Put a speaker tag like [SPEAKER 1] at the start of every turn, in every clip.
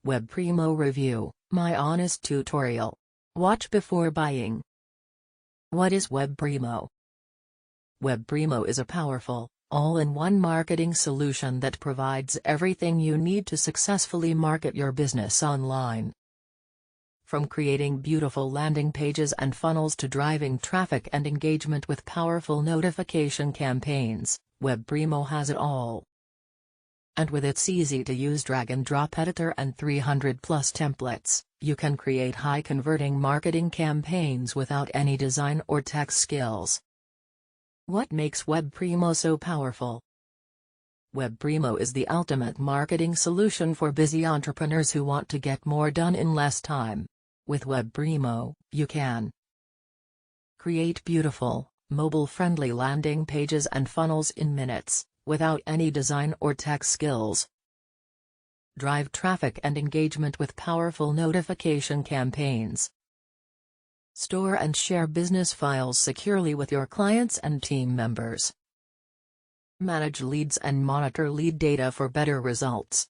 [SPEAKER 1] WebPrimo Review, my honest tutorial. Watch before buying. What is WebPrimo? WebPrimo is a powerful, all-in-one marketing solution that provides everything you need to successfully market your business online. From creating beautiful landing pages and funnels to driving traffic and engagement with powerful notification campaigns, WebPrimo has it all. And with its easy-to-use drag-and-drop editor and 300-plus templates, you can create high-converting marketing campaigns without any design or tech skills. What makes WebPrimo so powerful? WebPrimo is the ultimate marketing solution for busy entrepreneurs who want to get more done in less time. With WebPrimo, you can create beautiful, mobile-friendly landing pages and funnels in minutes, without any design or tech skills. Drive traffic and engagement with powerful notification campaigns. Store and share business files securely with your clients and team members. Manage leads and monitor lead data for better results.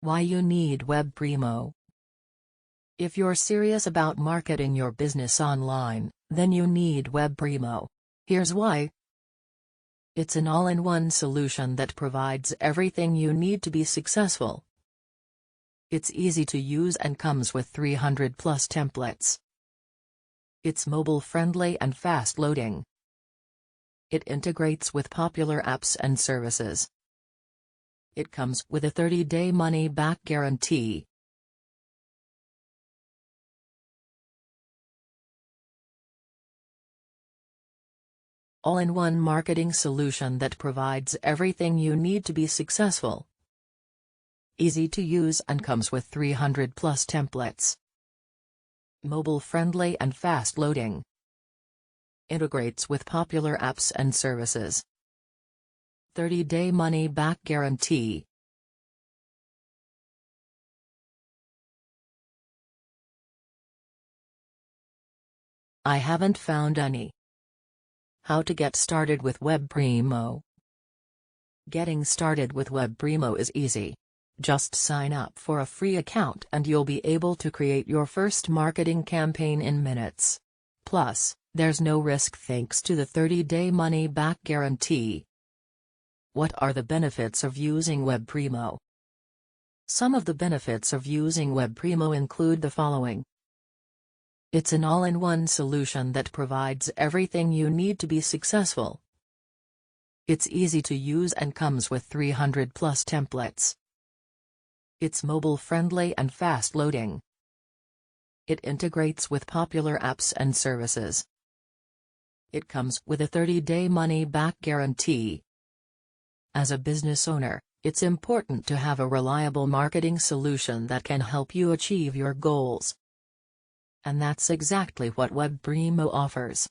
[SPEAKER 1] Why you need WebPrimo? If you're serious about marketing your business online, then you need WebPrimo. Here's why. It's an all-in-one solution that provides everything you need to be successful. It's easy to use and comes with 300-plus templates. It's mobile-friendly and fast-loading. It integrates with popular apps and services. It comes with a 30-day money-back guarantee. All-in-one marketing solution that provides everything you need to be successful. Easy to use and comes with 300-plus templates. Mobile-friendly and fast-loading. Integrates with popular apps and services. 30-day money-back guarantee. I haven't found any. How to get started with WebPrimo? Getting started with WebPrimo is easy. Just sign up for a free account and you'll be able to create your first marketing campaign in minutes. Plus, there's no risk thanks to the 30-day money-back guarantee. What are the benefits of using WebPrimo? Some of the benefits of using WebPrimo include the following. It's an all-in-one solution that provides everything you need to be successful. It's easy to use and comes with 300-plus templates. It's mobile-friendly and fast-loading. It integrates with popular apps and services. It comes with a 30-day money-back guarantee. As a business owner, it's important to have a reliable marketing solution that can help you achieve your goals. And that's exactly what WebPrimo offers.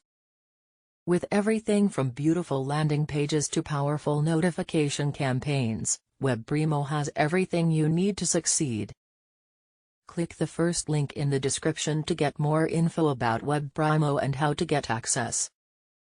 [SPEAKER 1] With everything from beautiful landing pages to powerful notification campaigns, WebPrimo has everything you need to succeed. Click the first link in the description to get more info about WebPrimo and how to get access.